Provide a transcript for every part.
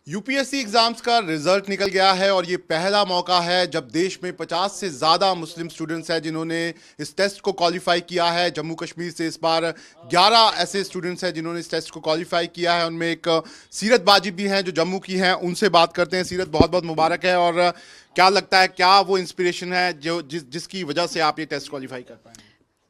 UPSC exams का result निकल गया है और ये पहला मौका है जब देश में 50 से ज़्यादा मुस्लिम स्टूडेंट्स हैं जिन्होंने इस टेस्ट को क्वालिफाई किया है। जम्मू कश्मीर से इस बार 11 ऐसे स्टूडेंट्स हैं जिन्होंने इस टेस्ट को क्वालिफाई किया है। उनमें एक सीरत बाजी भी हैं जो जम्मू की हैं। उनसे बात करते हैं। सीरत, बहुत बहुत मुबारक है। और क्या लगता है, क्या वो इंस्पिरेशन है जो जिसकी वजह से आप ये टेस्ट क्वालिफाई कर पाए?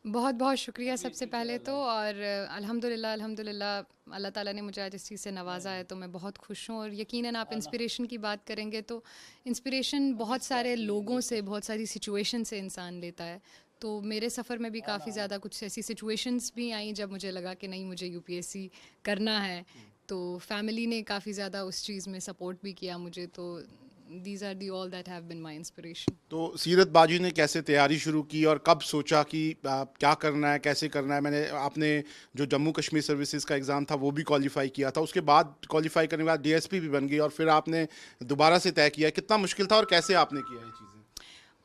बहुत बहुत शुक्रिया सबसे पहले तो। और अल्हम्दुलिल्लाह अल्हम्दुलिल्लाह अल्लाह ताला ने मुझे आज इस चीज़ से नवाजा है, तो मैं बहुत खुश हूँ। और यकीनन आप इंस्पिरेशन की बात करेंगे तो इंस्पिरेशन बहुत सारे लोगों से, बहुत सारी सिचुएशन से इंसान लेता है। तो मेरे सफ़र में भी काफ़ी ज़्यादा कुछ ऐसी सिचुएशंस भी आई जब मुझे लगा कि नहीं, मुझे यूपीएससी करना है। तो फैमिली ने काफ़ी ज़्यादा उस चीज़ में सपोर्ट भी किया मुझे। तो these are the all that have been my inspiration. तो सीरत बाजी ने कैसे तैयारी शुरू की और कब सोचा कि क्या करना है, कैसे करना है? आपने जो जम्मू कश्मीर सर्विसेज का एग्ज़ाम था वो भी क्वालिफाई किया था, उसके बाद क्वालिफाई करने के बाद डीएसपी भी बन गई और फिर आपने दोबारा से तय किया। कितना मुश्किल था और कैसे आपने किया ये चीज़ें?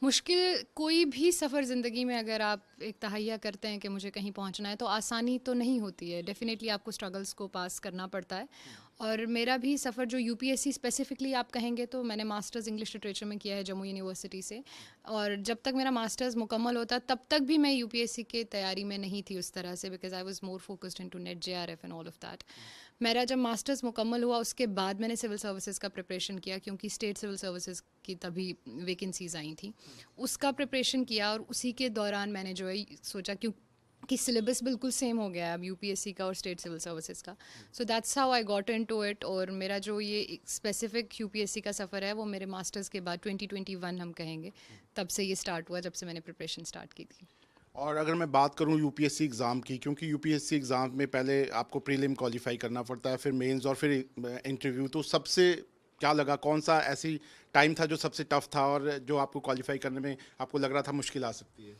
मुश्किल कोई भी सफ़र ज़िंदगी में अगर आप एक तहैया करते हैं कि मुझे कहीं पहुंचना है, तो आसानी तो नहीं होती है। डेफ़िनेटली आपको स्ट्रगल्स को पास करना पड़ता है। और मेरा भी सफ़र जो यूपीएससी स्पेसिफ़िकली आप कहेंगे, तो मैंने मास्टर्स इंग्लिश लिटरेचर में किया है जम्मू यूनिवर्सिटी से। और जब तक मेरा मास्टर्स मुकम्मल होता तब तक भी मैं यूपीएससी के तैयारी में नहीं थी उस तरह से, because I was more focused into net JRF and all of that. मेरा जब मास्टर्स मुकम्मल हुआ उसके बाद मैंने सिविल सर्विसेज का प्रिपरेशन किया, क्योंकि स्टेट सिविल सर्विसेज की तभी वैकेंसीज आई थी। उसका प्रिपरेशन किया और उसी के दौरान मैंने जो है सोचा, क्यों कि सिलेबस बिल्कुल सेम हो गया है अब यूपीएससी का और स्टेट सिविल सर्विसेज का। So that's how I got into it. और मेरा जो ये स्पेसिफिक यूपीएससी का सफ़र है वो मेरे मास्टर्स के बाद 2021 हम कहेंगे, तब से ये स्टार्ट हुआ, जब से मैंने प्रिपरेशन स्टार्ट की थी। और अगर मैं बात करूं यूपीएससी एग्ज़ाम की, क्योंकि यूपीएससी एग्ज़ाम में पहले आपको प्रीलिम क्वालिफाई करना पड़ता है, फिर मेंस और फिर इंटरव्यू, तो सबसे क्या लगा, कौन सा ऐसी टाइम था जो सबसे टफ था और जो आपको क्वालिफाई करने में आपको लग रहा था मुश्किल आ सकती है?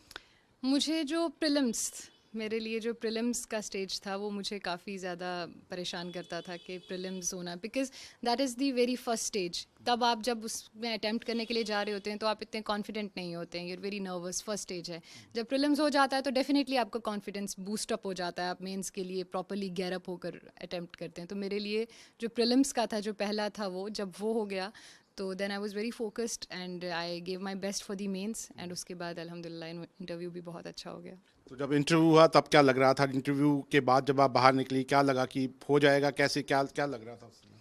मुझे जो प्रीलिम्स, मेरे लिए जो प्रीलिम्स का स्टेज था वो मुझे काफ़ी ज़्यादा परेशान करता था कि प्रीलिम्स होना, because that is the very first stage. तब आप जब उसमें अटैम्प्ट करने के लिए जा रहे होते हैं तो आप इतने कॉन्फिडेंट नहीं होते हैं, you're very nervous, first stage है। जब प्रीलिम्स हो जाता है तो डेफिनेटली आपका कॉन्फिडेंस बूस्ट अप हो जाता है, आप मेंस के लिए प्रॉपरली गेयर अप होकर अटैम्प्ट करते हैं। तो मेरे लिए जो प्रीलिम्स का था, जो पहला था, वो जब वो हो गया तो then I was very focused and I gave my best for the mains. एंड उसके बाद अल्हम्दुलिल्लाह इंटरव्यू भी बहुत अच्छा हो गया। तो जब इंटरव्यू हुआ तब क्या लग रहा था? इंटरव्यू के बाद जब आप बाहर निकली, क्या लगा कि हो जाएगा? कैसे, क्या क्या लग रहा था उस समय?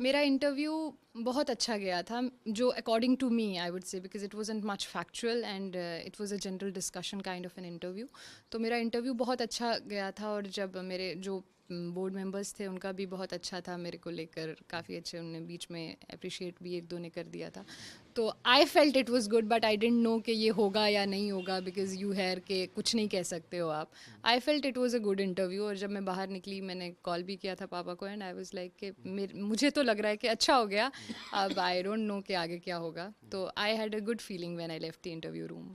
मेरा इंटरव्यू बहुत अच्छा गया था, जो according to me I would say, because it wasn't much factual and it was a general discussion kind of an interview. तो मेरा इंटरव्यू बहुत अच्छा गया था। और जब मेरे जो बोर्ड मेंबर्स थे उनका भी बहुत अच्छा था मेरे को लेकर, काफ़ी अच्छे, उन्होंने बीच में अप्रिशिएट भी एक दो ने कर दिया था। तो I felt it was good, but I didn't know कि ये होगा या नहीं होगा, बिकॉज यू हैर के कुछ नहीं कह सकते हो आप। I felt it was a good interview. और जब मैं बाहर निकली मैंने कॉल भी किया था पापा को, एंड आई वाज लाइक कि मुझे तो लग रहा है कि अच्छा हो गया, अब आई डोंट नो कि आगे क्या होगा। तो I had a good feeling when I left the interview room.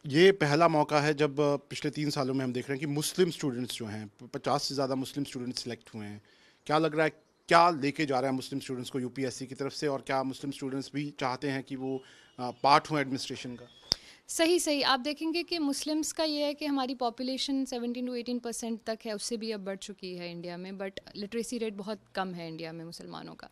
ये पहला मौका है जब पिछले 3 सालों में हम देख रहे हैं कि मुस्लिम स्टूडेंट्स जो हैं, 50 से ज़्यादा मुस्लिम स्टूडेंट्स सिलेक्ट हुए हैं। क्या लग रहा है, क्या लेके जा रहा है मुस्लिम स्टूडेंट्स को यूपीएससी की तरफ से, और क्या मुस्लिम स्टूडेंट्स भी चाहते हैं कि वो पार्ट हों एडमिनिस्ट्रेशन का? सही सही, आप देखेंगे कि मुस्लिम्स का ये है कि हमारी पॉपुलेशन 17 to 18% तक है, उससे भी अब बढ़ चुकी है इंडिया में, बट लिटरेसी रेट बहुत कम है इंडिया में मुसलमानों का।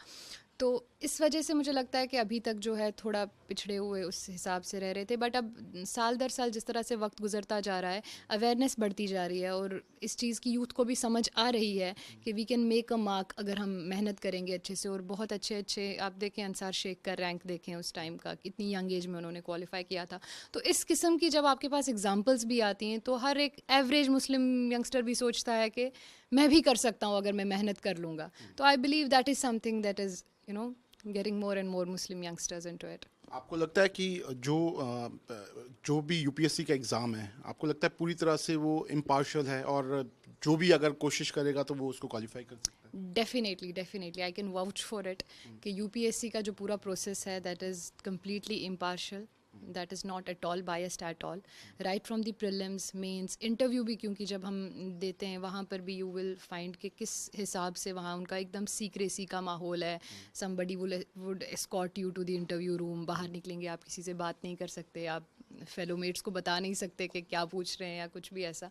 तो इस वजह से मुझे लगता है कि अभी तक जो है थोड़ा पिछड़े हुए उस हिसाब से रह रहे थे। बट अब साल दर साल जिस तरह से वक्त गुजरता जा रहा है, अवेयरनेस बढ़ती जा रही है और इस चीज़ की यूथ को भी समझ आ रही है कि we can make a mark अगर हम मेहनत करेंगे अच्छे से। और बहुत अच्छे अच्छे आप देखें, अंसार शेख का रैंक देखें उस टाइम का, कितनी यंग एज में उन्होंने क्वालिफाई किया था। तो इस किस्म की जब आपके पास एग्जाम्पल्स भी आती हैं तो हर एक एवरेज मुस्लिम यंगस्टर भी सोचता है कि मैं भी कर सकता हूँ अगर मैं मेहनत कर लूँगा। तो I believe that is something that is getting more and more Muslim youngsters into it. आपको लगता है कि जो भी यूपीएससी का एग्ज़ाम है, आपको लगता है पूरी तरह से वो इम्पार्शियल है और जो भी अगर कोशिश करेगा तो वो उसको क्वालिफाई कर सकता है? Definitely definitely I can vouch for it कि यूपीएससी का जो पूरा प्रोसेस है that is completely impartial, that is not at all biased at all, right from the prelims mains interview भी, क्योंकि जब हम देते हैं वहाँ पर भी यू विल फाइंड कि किस हिसाब से वहाँ उनका एकदम सीक्रेसी का माहौल है। Somebody would escort you to the interview room, बाहर निकलेंगे आप किसी से बात नहीं कर सकते, आप फेलो मेट्स को बता नहीं सकते कि क्या पूछ रहे हैं या कुछ भी ऐसा।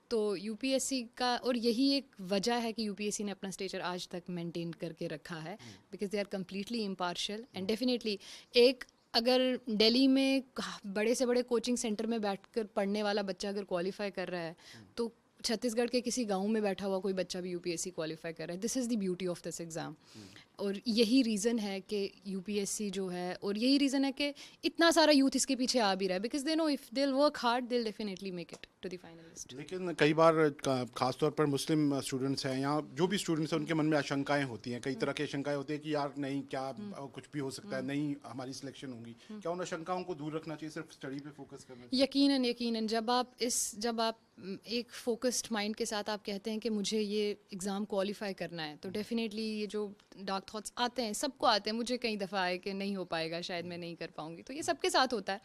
तो यूपीएससी का, और यही एक वजह है कि यूपीएससी ने अपना स्टेचर आज तक मेंटेन करके रखा है, because they are completely impartial and definitely एक अगर दिल्ली में बड़े से बड़े कोचिंग सेंटर में बैठकर पढ़ने वाला बच्चा अगर क्वालिफाई कर रहा है, तो छत्तीसगढ़ के किसी गांव में बैठा हुआ कोई बच्चा भी यूपीएससी क्वालिफाई कर रहा है। This is the beauty of this exam. और यही रीज़न है कि यूपीएससी जो है, और यही रीज़न है कि इतना सारा यूथ इसके पीछे आ भी रहा है, because they know if they work hard they definitely make it to the finalist. लेकिन कई बार खासतौर पर मुस्लिम स्टूडेंट्स हैं या जो भी स्टूडेंट्स हैं, उनके मन में आशंकाएं होती हैं, कई तरह की आशंकाएं होती हैं कि यार नहीं, क्या कुछ भी हो सकता है, नहीं हमारी सिलेक्शन होगी। क्या उन आशंकाओं को दूर रखना चाहिए, सिर्फ स्टडी पे फोकस करना चाहिए? यकीनन यकीनन जब आप एक फोकस्ड माइंड के साथ आप कहते हैं कि मुझे ये एग्ज़ाम क्वालिफाई करना है, तो डेफिनेटली ये जो डार्क थॉट्स आते हैं, सबको आते हैं, मुझे कई दफ़ा आए कि नहीं हो पाएगा, शायद मैं नहीं कर पाऊंगी, तो ये सबके साथ होता है।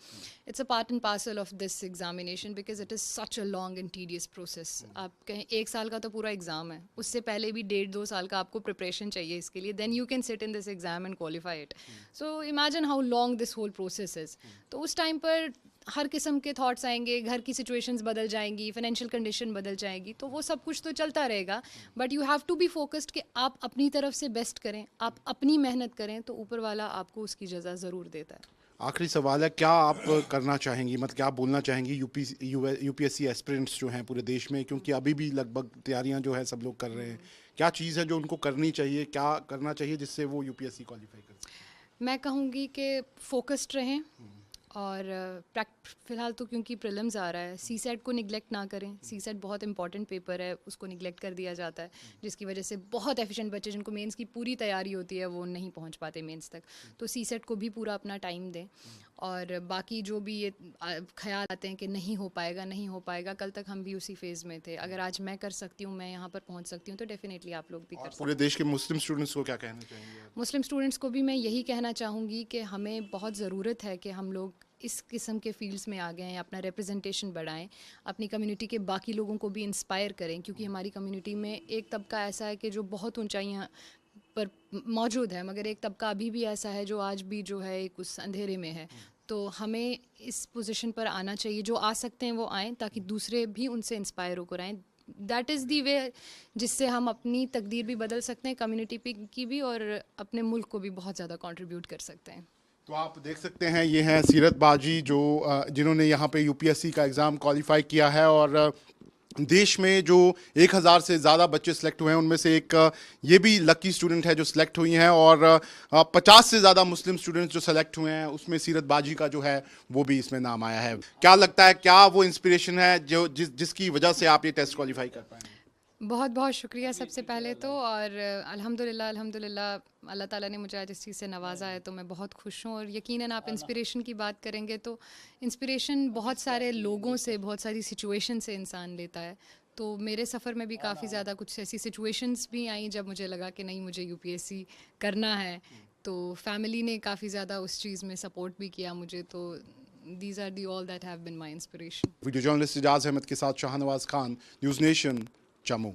It's a part and parcel of this examination because it is such a long and tedious process. आप कहें 1 साल का तो पूरा एग्ज़ाम है, उससे पहले भी 1.5-2 साल का आपको प्रिपरेशन चाहिए इसके लिए, then you can sit in this exam and qualify it. So imagine how long this whole process is. तो उस टाइम पर हर किस्म के थॉट्स आएंगे, घर की सिचुएशंस बदल जाएंगी, फाइनेंशियल कंडीशन बदल जाएगी, तो वो सब कुछ तो चलता रहेगा, but you have to be focused कि आप अपनी तरफ से बेस्ट करें, आप अपनी मेहनत करें, तो ऊपर वाला आपको उसकी जज़ा ज़रूर देता है। आखिरी सवाल है, क्या आप करना चाहेंगी, मतलब क्या आप बोलना चाहेंगी यूपीएससी एस्पिरेंट्स जो हैं पूरे देश में, क्योंकि अभी भी लगभग तैयारियां जो है सब लोग कर रहे हैं, क्या चीज़ है जो उनको करनी चाहिए, क्या करना चाहिए जिससे वो यूपीएससी क्वालिफाई कर सकें? मैं कहूँगी कि फोकस्ड रहें, और फ़िलहाल तो क्योंकि प्रीलिम्स आ रहा है, सीसेट को निगलेक्ट ना करें। सीसेट बहुत इंपॉर्टेंट पेपर है, उसको निगलेक्ट कर दिया जाता है, जिसकी वजह से बहुत एफिशिएंट बच्चे जिनको मेंस की पूरी तैयारी होती है वो नहीं पहुंच पाते मेंस तक। तो सीसेट को भी पूरा अपना टाइम दें, और बाकी जो भी ये ख्याल आते हैं कि नहीं हो पाएगा नहीं हो पाएगा, कल तक हम भी उसी फेज़ में थे। अगर आज मैं कर सकती हूँ, मैं यहाँ पर पहुँच सकती हूँ, तो डेफिनेटली आप लोग भी कर सकते हैं। पूरे देश के मुस्लिम स्टूडेंट्स को क्या कहना चाहेंगे? मुस्लिम स्टूडेंट्स को भी मैं यही कहना चाहूँगी कि हमें बहुत ज़रूरत है कि हम लोग इस किस्म के फील्ड्स में आ गए हैं, अपना रिप्रेजेंटेशन बढ़ाएं, अपनी कम्युनिटी के बाकी लोगों को भी इंस्पायर करें, क्योंकि हमारी कम्युनिटी में एक तबका ऐसा है कि जो बहुत ऊंचाइयां पर मौजूद है, मगर एक तबका अभी भी ऐसा है जो आज भी जो है एक उस अंधेरे में है। तो हमें इस पोजीशन पर आना चाहिए, जो आ सकते हैं वो आएँ, ताकि दूसरे भी उनसे इंस्पायर होकर आएँ। दैट इज़ दी वे जिससे हम अपनी तकदीर भी बदल सकते हैं, कम्युनिटी की भी, और अपने मुल्क को भी बहुत ज़्यादा कंट्रीब्यूट कर सकते हैं। तो आप देख सकते हैं, ये हैं सीरत बाजी, जो जिन्होंने यहाँ पे यूपीएससी का एग्ज़ाम क्वालिफाई किया है, और देश में जो 1000 से ज़्यादा बच्चे सेलेक्ट हुए हैं, उनमें से एक ये भी लकी स्टूडेंट है जो सिलेक्ट हुई हैं, और 50 से ज़्यादा मुस्लिम स्टूडेंट्स जो सेलेक्ट हुए हैं, उसमें सीरत बाजी का जो है वो भी इसमें नाम आया है। क्या लगता है, क्या वो इंस्पिरेशन है जो जिसकी वजह से आप ये टेस्ट क्वालिफाई कर पाए? बहुत बहुत शुक्रिया सबसे पहले तो, और अल्हम्दुलिल्लाह अल्हम्दुलिल्लाह अल्लाह ताला ने मुझे आज इस चीज़ से नवाजा है, तो मैं बहुत खुश हूँ। और यकीनन आप इंस्पिरेशन की बात करेंगे तो इंस्पिरेशन बहुत सारे लोगों से, बहुत सारी सिचुएशन से इंसान लेता है। तो मेरे सफ़र में भी काफ़ी ज़्यादा कुछ ऐसी सिचुएशंस भी आई जब मुझे लगा कि नहीं, मुझे यूपीएससी करना है, तो फैमिली ने काफ़ी ज़्यादा उस चीज़ में सपोर्ट भी किया मुझे। तो these are the all that have been my inspiration. Video journalist Ijaz Ahmed के साथ शाहनवाज खान, न्यूज़ नेशन, जम्मू।